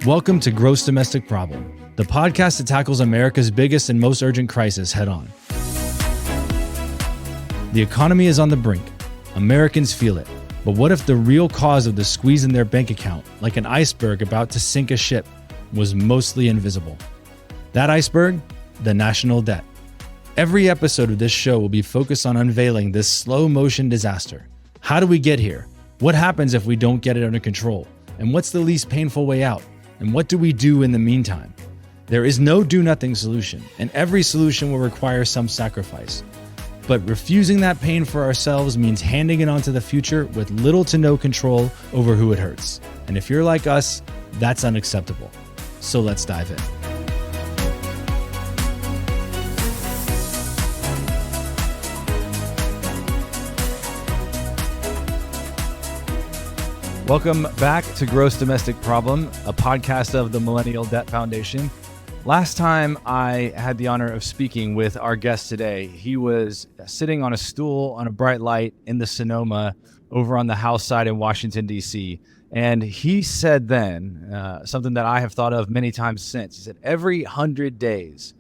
Welcome to Gross Domestic Problem, the podcast that tackles America's biggest and most urgent crisis head on. The economy is on the brink. Americans feel it. But what if the real cause of the squeeze in their bank account, like an iceberg about to sink a ship, was mostly invisible? That iceberg? The national debt. Every episode of this show will be focused on unveiling this slow motion disaster. How do we get here? What happens if we don't get it under control? And what's the least painful way out? And what do we do in the meantime? There is no do-nothing solution, and every solution will require some sacrifice. But refusing that pain for ourselves means handing it on to the future with little to no control over who it hurts. And if you're like us, that's unacceptable. So let's dive in. Welcome back to Gross Domestic Problem, a podcast of the Millennial Debt Foundation. Last time I had the honor of speaking with our guest today, he was sitting on a stool on a bright light in the Sonoma over on the House side in Washington, D.C. And he said then something that I have thought of many times since. He said, every 100 days,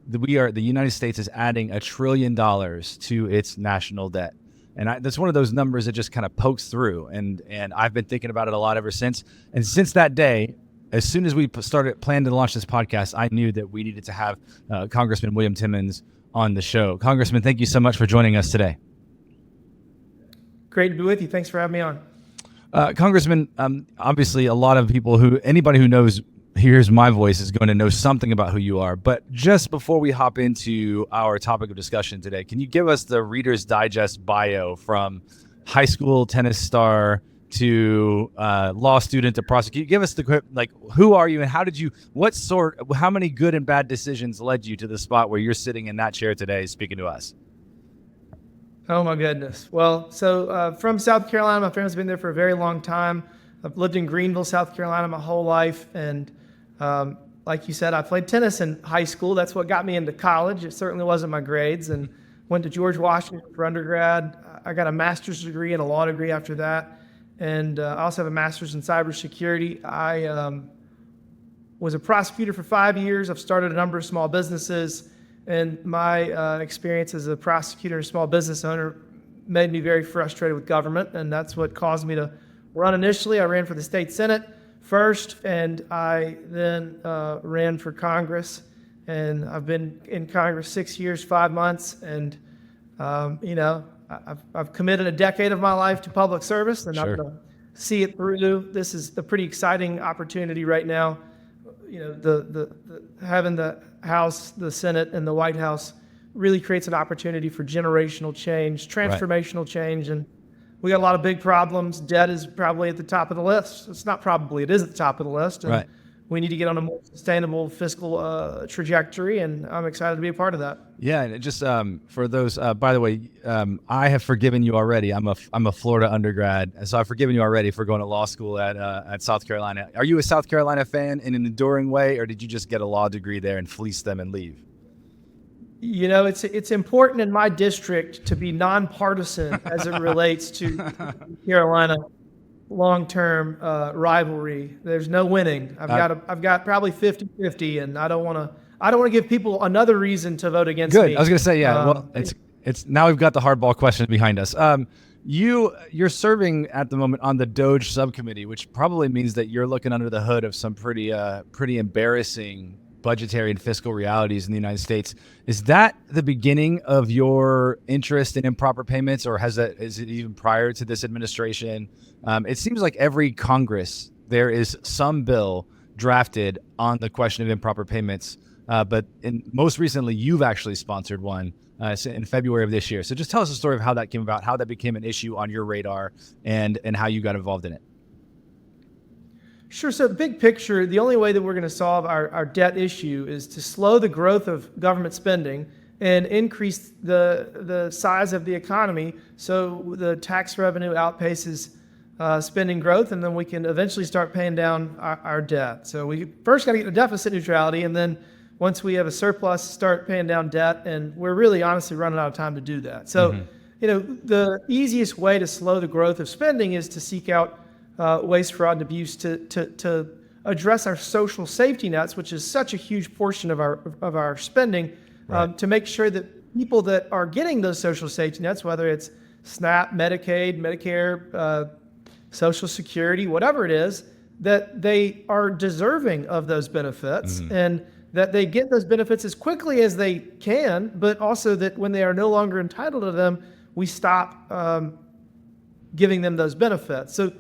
the United States is adding $1 trillion to its national debt. And that's one of those numbers that just kind of pokes through. And I've been thinking about it a lot ever since. And since that day, as soon as we planned to launch this podcast, I knew that we needed to have Congressman William Timmons on the show. Congressman, thank you so much for joining us today. Great to be with you. Thanks for having me on. Congressman, obviously a lot of people anybody who hears my voice is going to know something about who you are. But just before we hop into our topic of discussion today, can you give us the Reader's Digest bio from high school tennis star to law student to prosecutor? Give us who are you and how many good and bad decisions led you to the spot where you're sitting in that chair today speaking to us? Oh my goodness. Well, so from South Carolina, my family's been there for a very long time. I've lived in Greenville, South Carolina my whole life. And like you said, I played tennis in high school. That's what got me into college. It certainly wasn't my grades. And went to George Washington for undergrad. I got a master's degree and a law degree after that. And I also have a master's in cybersecurity. I was a prosecutor for 5 years. I've started a number of small businesses. And my experience as a prosecutor and small business owner made me very frustrated with government. And that's what caused me to run initially. I ran for the state Senate first, and I then ran for Congress. And I've been in Congress 6 years, 5 months. And, I've committed a decade of my life to public service, and I'm going to see it through. This is a pretty exciting opportunity right now. Having the House, the Senate, and the White House really creates an opportunity for generational change, transformational change, and we got a lot of big problems. Debt is probably at the top of the list. It's not probably, it is at the top of the list. And we need to get on a more sustainable fiscal trajectory, and I'm excited to be a part of that. Yeah, and just for those, by the way, I have forgiven you already. I'm a Florida undergrad, and so I've forgiven you already for going to law school at South Carolina. Are you a South Carolina fan in an enduring way, or did you just get a law degree there and fleece them and leave? You know, it's important in my district to be nonpartisan as it relates to Carolina long-term rivalry. There's no winning. I've got probably 50-50, and I don't want to give people another reason to vote against me. Good. I was going to say, well, it's now we've got the hardball question behind us. You're serving at the moment on the DOGE subcommittee, which probably means that you're looking under the hood of some pretty embarrassing budgetary and fiscal realities in the United States. Is that the beginning of your interest in improper payments, or is it even prior to this administration? It seems like every Congress, there is some bill drafted on the question of improper payments. But most recently, you've actually sponsored one in February of this year. So just tell us the story of how that came about, how that became an issue on your radar, and how you got involved in it. Sure. So big picture, the only way that we're going to solve our debt issue is to slow the growth of government spending and increase the size of the economy so the tax revenue outpaces spending growth, and then we can eventually start paying down our debt. So we first got to get to deficit neutrality, and then once we have a surplus, start paying down debt, and we're really honestly running out of time to do that. So, the easiest way to slow the growth of spending is to seek out waste, fraud, and abuse to address our social safety nets, which is such a huge portion of our spending, to make sure that people that are getting those social safety nets, whether it's SNAP, Medicaid, Medicare, Social Security, whatever it is, that they are deserving of those benefits and that they get those benefits as quickly as they can, but also that when they are no longer entitled to them, we stop giving them those benefits. So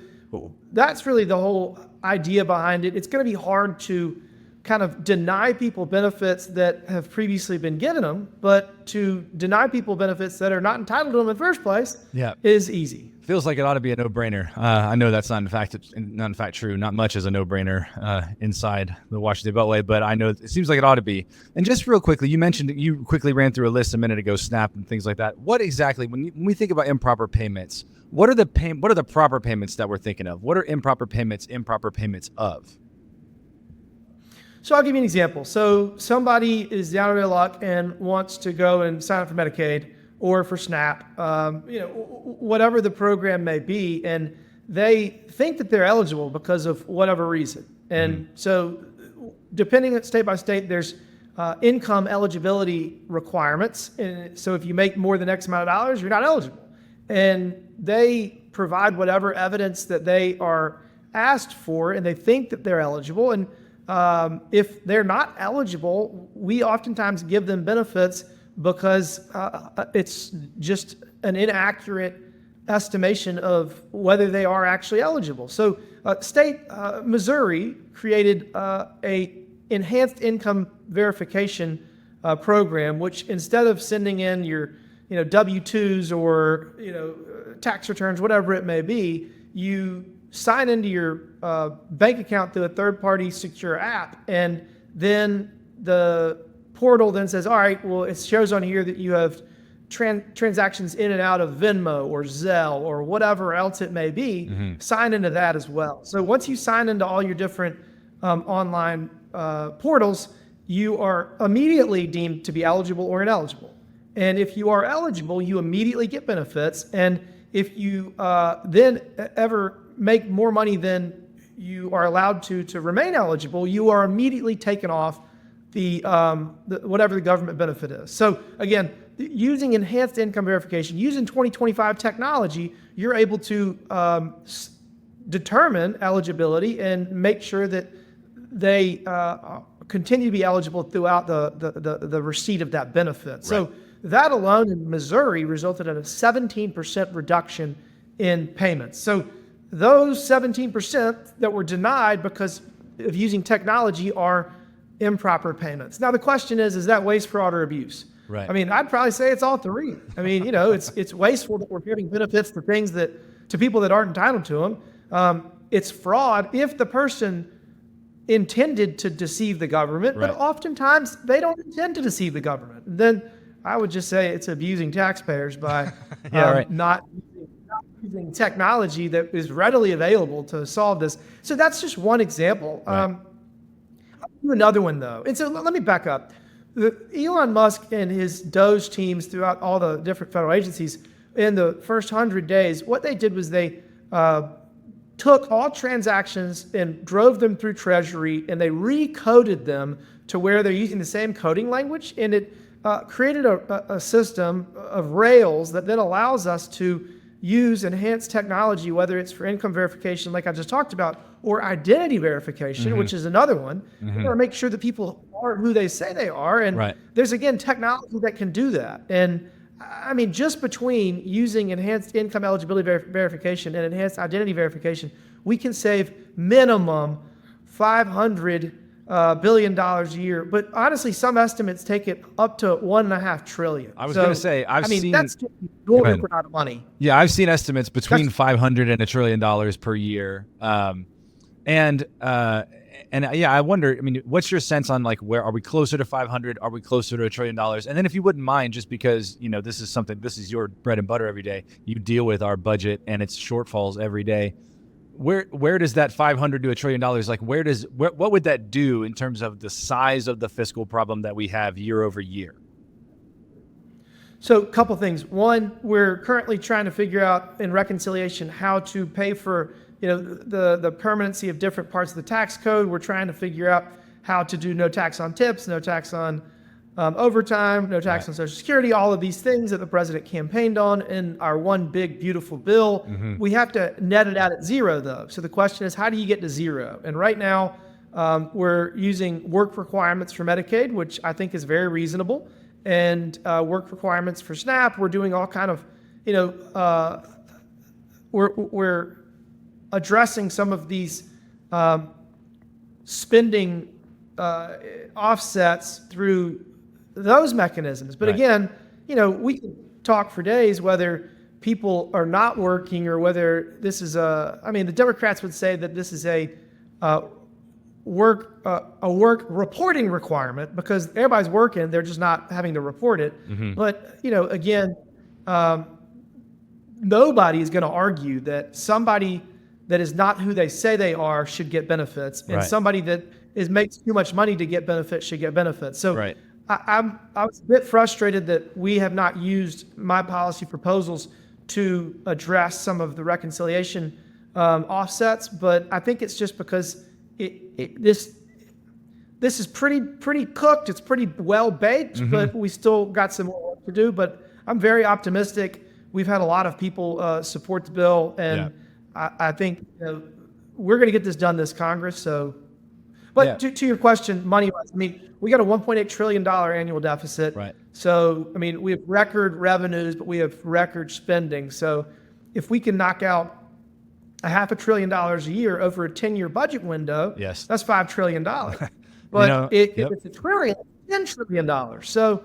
that's really the whole idea behind it. It's going to be hard to kind of deny people benefits that have previously been given them, but to deny people benefits that are not entitled to them in the first place is easy. Feels like it ought to be a no-brainer. I know that's not in fact true. Not much is a no-brainer inside the Washington Beltway, but I know it seems like it ought to be. And just real quickly, you quickly ran through a list a minute ago, SNAP and things like that. What exactly, when we think about improper payments, what are the proper payments that we're thinking of? What are improper payments of? So I'll give you an example. So somebody is down on their luck and wants to go and sign up for Medicaid or for SNAP, whatever the program may be, and they think that they're eligible because of whatever reason. And so depending on state by state, there's income eligibility requirements. And so if you make more than X amount of dollars, you're not eligible. And they provide whatever evidence that they are asked for, and they think that they're eligible. And if they're not eligible, we oftentimes give them benefits because it's just an inaccurate estimation of whether they are actually eligible. So Missouri created a enhanced income verification program, which instead of sending in your W-2s or tax returns, whatever it may be, you sign into your bank account through a third-party secure app, and then the portal then says, all right, well, it shows on here that you have transactions in and out of Venmo or Zelle or whatever else it may be. Sign into that as well. So once you sign into all your different online portals, you are immediately deemed to be eligible or ineligible. And if you are eligible, you immediately get benefits. And if you then ever make more money than you are allowed to remain eligible, you are immediately taken off the whatever the government benefit is. So again, using enhanced income verification, using 2025 technology, you're able to determine eligibility and make sure that they continue to be eligible throughout the receipt of that benefit. Right. So that alone in Missouri resulted in a 17% reduction in payments. So those 17% that were denied because of using technology are improper payments. Now the question is that waste, fraud, or abuse? Right. I mean, I'd probably say it's all three. I mean, it's wasteful that we're giving benefits to things to people that aren't entitled to them. It's fraud if the person intended to deceive the government, right. But oftentimes they don't intend to deceive the government. Then I would just say it's abusing taxpayers by not using technology that is readily available to solve this. So that's just one example. Right. I'll do another one though. And so let me back up. Elon Musk and his Doge teams throughout all the different federal agencies in the first 100 days, what they did was they took all transactions and drove them through Treasury, and they recoded them to where they're using the same coding language, and it created a system of rails that then allows us to use enhanced technology, whether it's for income verification, like I just talked about, or identity verification, which is another one, or make sure that people are who they say they are. And there's, again, technology that can do that. And I mean, just between using enhanced income eligibility verification and enhanced identity verification, we can save minimum $500 billion a year. But honestly, some estimates take it up to $1.5 trillion. I was going to say, I've seen that's just a lot of money. Yeah, I've seen estimates between $500 and $1 trillion per year. I wonder, I mean, what's your sense on like, where are we closer to 500? Are we closer to $1 trillion? And then if you wouldn't mind, just because, this is your bread and butter every day, you deal with our budget and its shortfalls every day. Where does that 500 to $1 trillion, like what would that do in terms of the size of the fiscal problem that we have year over year? So a couple things. One, we're currently trying to figure out in reconciliation how to pay for the permanency of different parts of the tax code. We're trying to figure out how to do no tax on tips, no tax on overtime, no tax on Social Security, all of these things that the president campaigned on in our one big, beautiful bill. We have to net it out at zero, though. So the question is, how do you get to zero? And right now, we're using work requirements for Medicaid, which I think is very reasonable, and work requirements for SNAP. We're doing all kind of, we're addressing some of these spending offsets through those mechanisms. But again, we can talk for days whether people are not working or whether this is the Democrats would say that this is a work reporting requirement because everybody's working, they're just not having to report it. But, again, nobody is going to argue that somebody that is not who they say they are should get benefits, and somebody that makes too much money to get benefits should get benefits. So I was a bit frustrated that we have not used my policy proposals to address some of the reconciliation offsets, but I think it's just because this is pretty cooked. It's pretty well baked, but we still got some more work to do. But I'm very optimistic. We've had a lot of people support the bill, and I think we're going to get this done this Congress. So, but to your question, money-wise, we got a $1.8 trillion annual deficit. So, we have record revenues, but we have record spending. So if we can knock out $500 billion a year over a 10-year budget window, that's $5 trillion. But if it's $1 trillion, $10 trillion. So,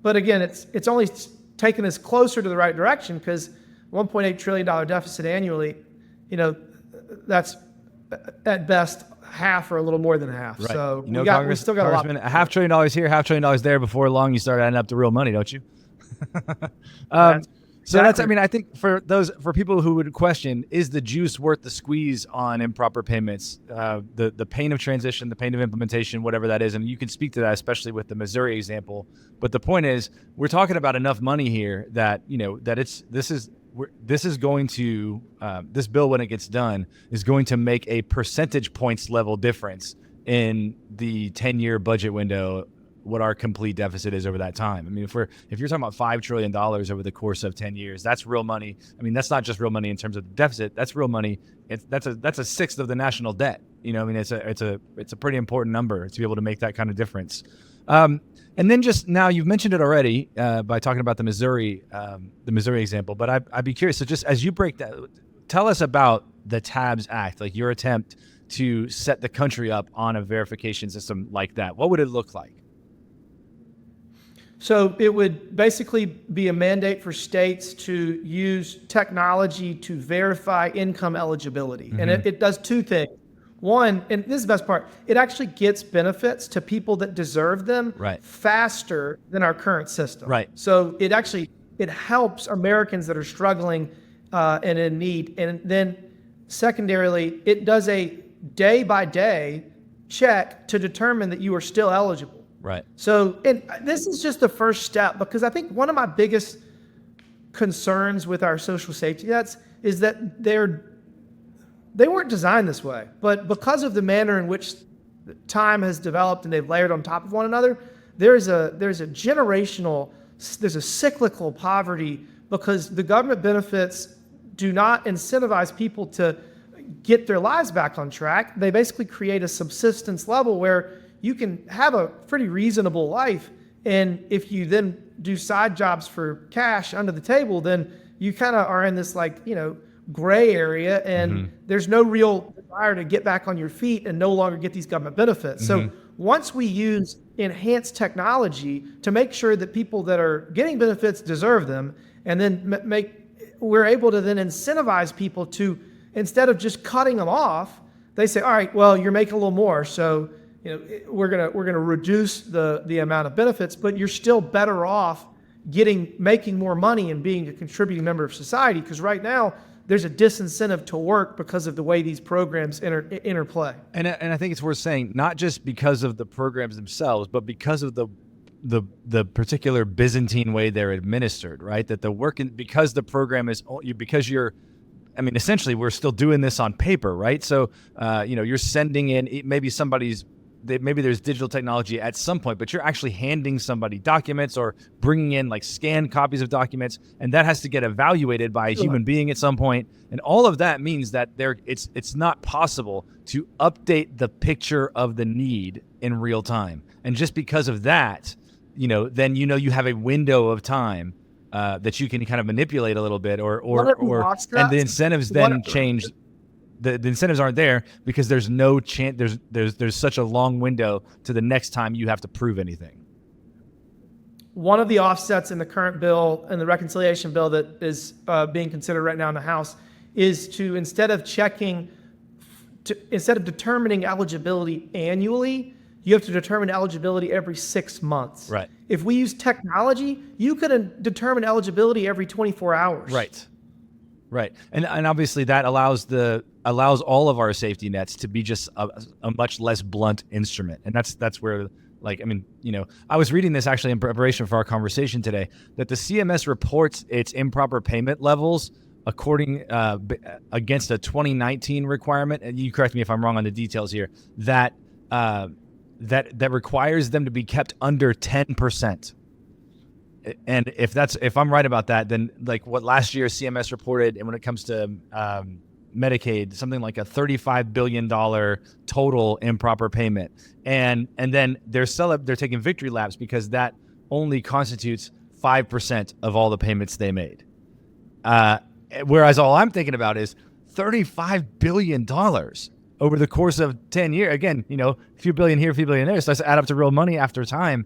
but again, it's only taken us closer to the right direction because $1.8 trillion deficit annually, that's at best half or a little more than half. So we still got a lot. $500 billion here, $500 billion there. Before long, you start adding up the real money, don't you? So that's, I think for people who would question, is the juice worth the squeeze on improper payments, the pain of transition, the pain of implementation, whatever that is, and you can speak to that, especially with the Missouri example. But the point is, we're talking about enough money here that, this is going to, this bill, when it gets done, is going to make a percentage points level difference in the 10-year budget window, what our complete deficit is over that time. If you're talking about $5 trillion over the course of 10 years, that's real money. That's not just real money in terms of the deficit. That's real money. That's a sixth of the national debt. It's a pretty important number to be able to make that kind of difference. And then just now, you've mentioned it already by talking about the Missouri example, but I'd be curious. So just as you break that, tell us about the TABS Act, like your attempt to set the country up on a verification system like that. What would it look like? So it would basically be a mandate for states to use technology to verify income eligibility. And it does two things. One, and this is the best part, it actually gets benefits to people that deserve them faster than our current system. So it helps Americans that are struggling and in need. And then secondarily, it does a day-by-day check to determine that you are still eligible. So, and this is just the first step, because I think one of my biggest concerns with our social safety nets is that they weren't designed this way, but because of the manner in which time has developed and they've layered on top of one another, there's a cyclical poverty because the government benefits do not incentivize people to get their lives back on track. They basically create a subsistence level where you can have a pretty reasonable life. And if you then do side jobs for cash under the table, then you kind of are in this gray area, and there's no real desire to get back on your feet and no longer get these government benefits. So once we use enhanced technology to make sure that people that are getting benefits deserve them, and then we're able to then incentivize people to, instead of just cutting them off, they say, all right, well, you're making a little more, so we're gonna reduce the amount of benefits, but you're still better off making more money and being a contributing member of society, because right now there's a disincentive to work because of the way these programs interplay. And I think it's worth saying, not just because of the programs themselves, but because of the particular Byzantine way they're administered, right? That because the program is, because you're I mean, essentially, we're still doing this on paper, right? So, you're sending in maybe maybe there's digital technology at some point, but you're actually handing somebody documents or bringing in like scanned copies of documents, and that has to get evaluated by a human being at some point. And all of that means that it's not possible to update the picture of the need in real time. And just because of that, then you have a window of time that you can kind of manipulate a little bit, or and the incentives then change. The incentives aren't there because there's no chance. There's such a long window to the next time you have to prove anything. One of the offsets in the current bill and the reconciliation bill that is being considered right now in the House is to instead of determining eligibility annually, you have to determine eligibility every 6 months. Right. If we use technology, you could determine eligibility every 24 hours. Right. And obviously that allows all of our safety nets to be just a much less blunt instrument. And that's where, I was reading this actually in preparation for our conversation today, that the CMS reports its improper payment levels according against a 2019 requirement. And you correct me if I'm wrong on the details here, that requires them to be kept under 10%. And if I'm right about that, then like what last year CMS reported, and when it comes to Medicaid, something like a $35 billion total improper payment, and then they're taking victory laps because that only constitutes 5% of all the payments they made. Whereas all I'm thinking about is $35 billion over the course of 10 years. Again, a few billion here, a few billion there, starts to add up to real money after time.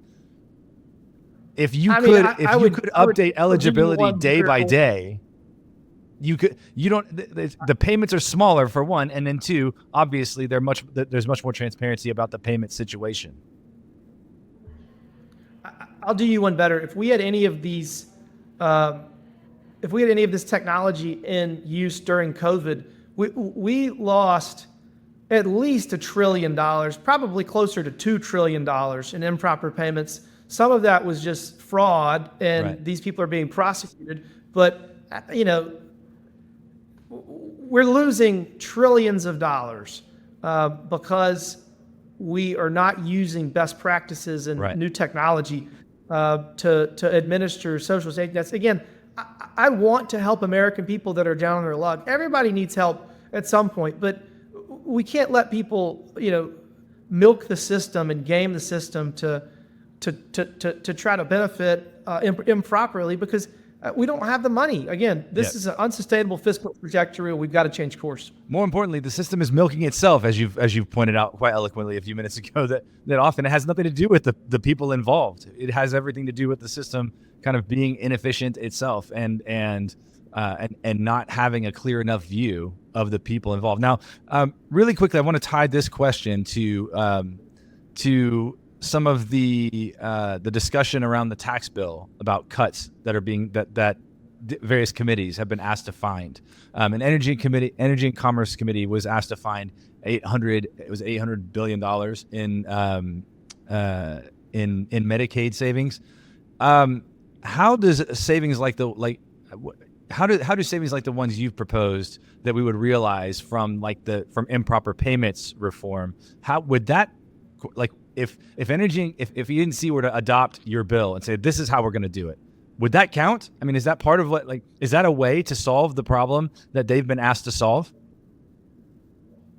If you could update eligibility day by day, the payments are smaller for one, and then two, obviously there's much more transparency about the payment situation. I'll do you one better. If we had any of this technology in use during COVID, we lost at least $1 trillion, probably closer to $2 trillion in improper payments. Some of that was just fraud, and these people are being prosecuted. But, we're losing trillions of dollars because we are not using best practices and new technology to administer social safety nets. Again, I want to help American people that are down on their luck. Everybody needs help at some point, but we can't let people, milk the system and game the system to try to benefit improperly, because we don't have the money. Again, this is an unsustainable fiscal trajectory. We've got to change course. More importantly, the system is milking itself, as you've pointed out quite eloquently a few minutes ago, that often it has nothing to do with the people involved. It has everything to do with the system kind of being inefficient itself and not having a clear enough view of the people involved. Now, really quickly, I want to tie this question to some of the discussion around the tax bill about cuts that are being that various committees have been asked to find. An Energy and Commerce Committee was asked to find $800 billion in Medicaid savings. How does savings like how do savings like the ones you've proposed that we would realize from improper payments reform? How would that if ENC were to adopt your bill and say, this is how we're going to do it, would that count? I mean, is that part of is that a way to solve the problem that they've been asked to solve?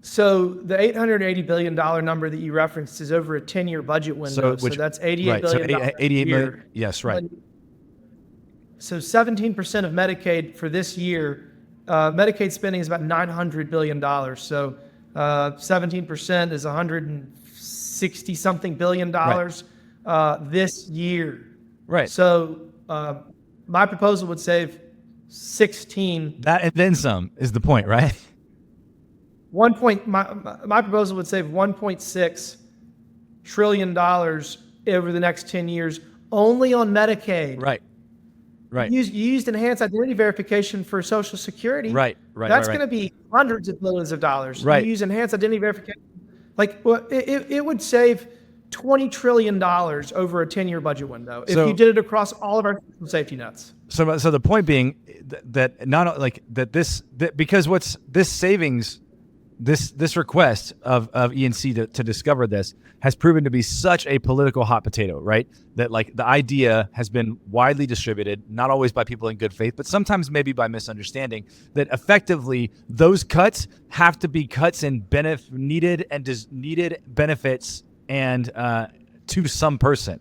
So the $880 billion number that you referenced is over a 10-year budget window. So that's $88 billion. So $88 million. Yes, right. So 17% of Medicaid for this year, Medicaid spending is about $900 billion. So 17% is $160-something billion this year. Right. So my proposal would save 16. That and then some is the point, right? My proposal would save $1.6 trillion over the next 10 years only on Medicaid. Right. You used enhanced identity verification for Social Security. Right. That's going to be hundreds of billions of dollars. Right. You use enhanced identity verification. It would save $20 trillion over a 10-year budget window if you did it across all of our safety nets. So the point being that not like that because what's this savings, this request of ENC to discover this has proven to be such a political hot potato, right? That like the idea has been widely distributed, not always by people in good faith, but sometimes maybe by misunderstanding, that effectively those cuts have to be cuts in needed benefits and to some person.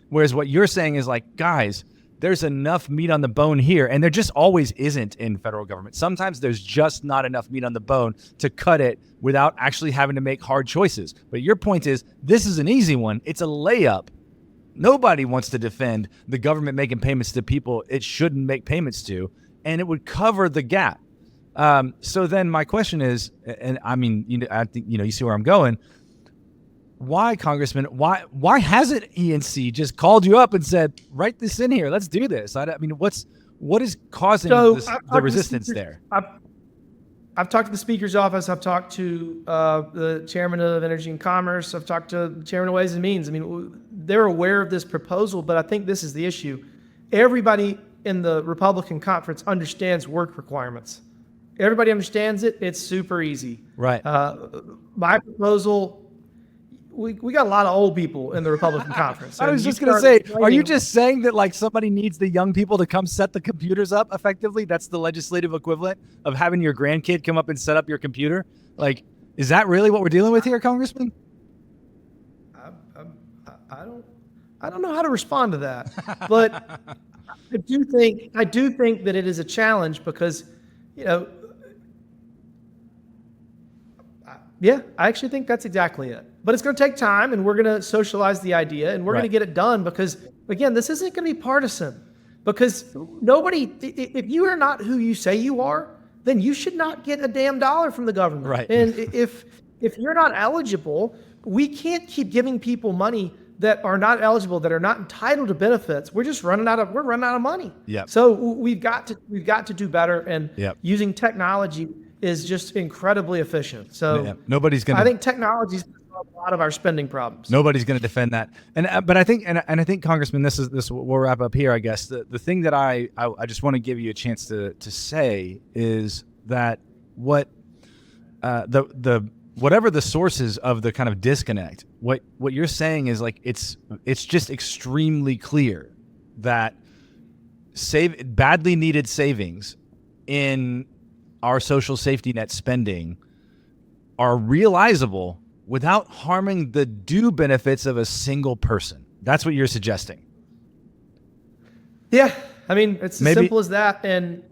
Whereas what you're saying is like, guys, there's enough meat on the bone here, and there just always isn't in federal government. Sometimes there's just not enough meat on the bone to cut it without actually having to make hard choices. But your point is, this is an easy one. It's a layup. Nobody wants to defend the government making payments to people it shouldn't make payments to, and it would cover the gap. So then my question is, and I mean, I think you see where I'm going. Why, Congressman? Why hasn't ENC just called you up and said, "Write this in here. Let's do this"? I mean, what is causing the resistance there? I've talked to the Speaker's office. I've talked to the Chairman of Energy and Commerce. I've talked to the Chairman of Ways and Means. I mean, they're aware of this proposal, but I think this is the issue. Everybody in the Republican conference understands work requirements. Everybody understands it. It's super easy. Right. My proposal. We got a lot of old people in the Republican conference. I was just going to say, are you just saying that like somebody needs the young people to come set the computers up effectively? That's the legislative equivalent of having your grandkid come up and set up your computer? Like, is that really what we're dealing with here, Congressman? I don't know how to respond to that, but I do think that it is a challenge because, I actually think that's exactly it. But it's going to take time, and we're going to socialize the idea, and we're going to get it done because, again, this isn't going to be partisan. Because if you are not who you say you are, then you should not get a damn dollar from the government. Right. And if you're not eligible, we can't keep giving people money that are not eligible, that are not entitled to benefits. We're running out of money. Yep. So we've got to do better, and using technology is just incredibly efficient. So I think technology is a lot of our spending problems. Nobody's going to defend that. But I think, I think, Congressman, this we'll wrap up here, I guess. The thing that I just want to give you a chance to say is that whatever the sources of the kind of disconnect, what you're saying is like it's just extremely clear that badly needed savings in our social safety net spending are realizable without harming the due benefits of a single person. That's what you're suggesting. Yeah, I mean, it's as simple as that. And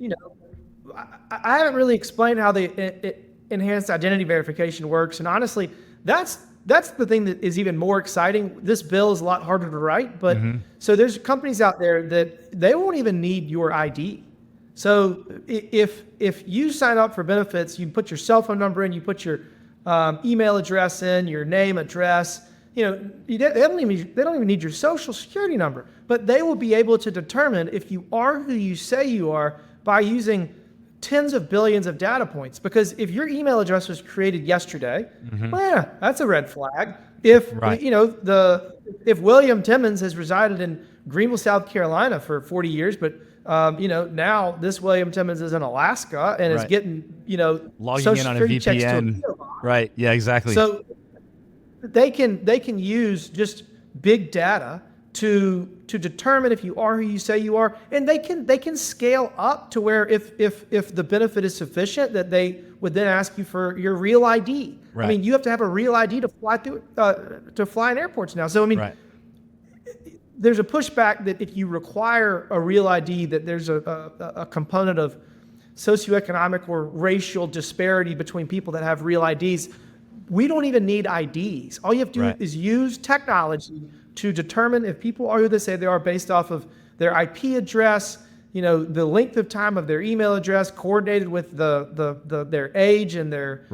I haven't really explained how the enhanced identity verification works. And honestly, that's the thing that is even more exciting. This bill is a lot harder to write, but so there's companies out there that they won't even need your ID. So if you sign up for benefits, you put your cell phone number in, you put your email address in, your name, address. They don't even need your social security number, but they will be able to determine if you are who you say you are by using tens of billions of data points. Because if your email address was created yesterday, that's a red flag. If if William Timmons has resided in Greenville, South Carolina for 40 years, but now this William Timmons is in Alaska and is getting, logging social in on a security checks to VPN. Right. Yeah, exactly. So they can use just big data to determine if you are who you say you are, and they can scale up to where if the benefit is sufficient, that they would then ask you for your real ID. Right. I mean, you have to have a real ID to fly in airports now. So I mean. Right. There's a pushback that if you require a real ID, that there's a component of socioeconomic or racial disparity between people that have real IDs. We don't even need IDs. All you have to do is use technology to determine if people are who they say they are based off of their IP address, the length of time of their email address, coordinated with their age and their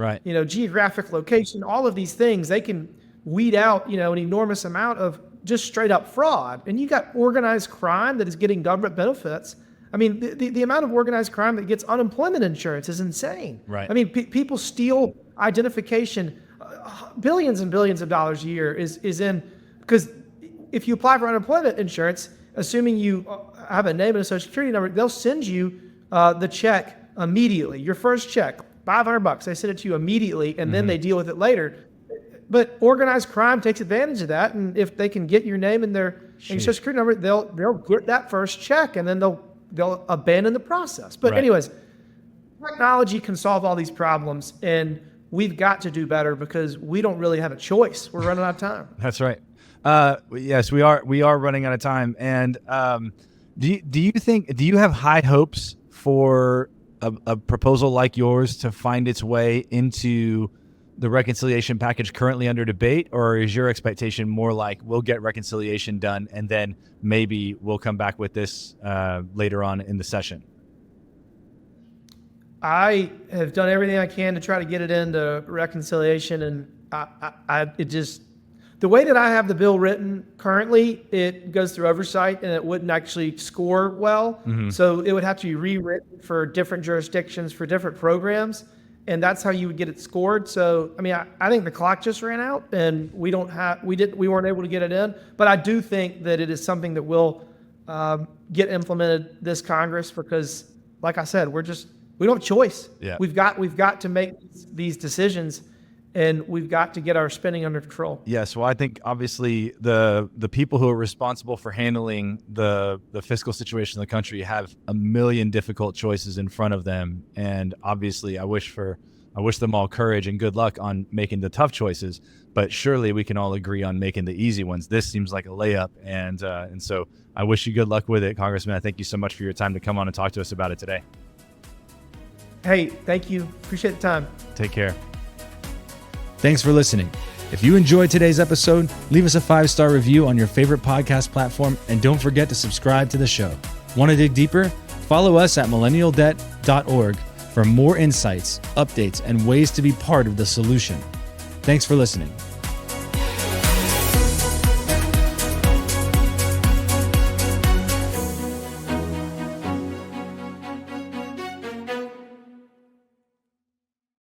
geographic location. All of these things, they can weed out an enormous amount of just straight up fraud. And you got organized crime that is getting government benefits. I mean, the amount of organized crime that gets unemployment insurance is insane. Right. I mean, people steal identification, billions and billions of dollars a year is in, because if you apply for unemployment insurance, assuming you have a name and a social security number, they'll send you the check immediately. Your first check, $500, they send it to you immediately, and then they deal with it later. But organized crime takes advantage of that, and if they can get your name and your social security number, they'll get that first check, and then they'll abandon the process. But anyways, technology can solve all these problems, and we've got to do better because we don't really have a choice. We're running out of time. That's right. Yes, we are running out of time. And do you have high hopes for a proposal like yours to find its way into the reconciliation package currently under debate, or is your expectation more like we'll get reconciliation done and then maybe we'll come back with this later on in the session? I have done everything I can to try to get it into reconciliation, and the way that I have the bill written currently, it goes through oversight and it wouldn't actually score well. So it would have to be rewritten for different jurisdictions, for different programs, and that's how you would get it scored. So, I mean, I think the clock just ran out, and we weren't able to get it in. But I do think that it is something that will get implemented this Congress because, like I said, we don't have a choice. Yeah. We've got to make these decisions, and we've got to get our spending under control. Yes. Well, I think obviously the people who are responsible for handling the fiscal situation in the country have a million difficult choices in front of them. And obviously I wish them all courage and good luck on making the tough choices, but surely we can all agree on making the easy ones. This seems like a layup. And so I wish you good luck with it, Congressman. I thank you so much for your time to come on and talk to us about it today. Hey, thank you. Appreciate the time. Take care. Thanks for listening. If you enjoyed today's episode, leave us a 5-star review on your favorite podcast platform, and don't forget to subscribe to the show. Want to dig deeper? Follow us at millennialdebt.org for more insights, updates, and ways to be part of the solution. Thanks for listening.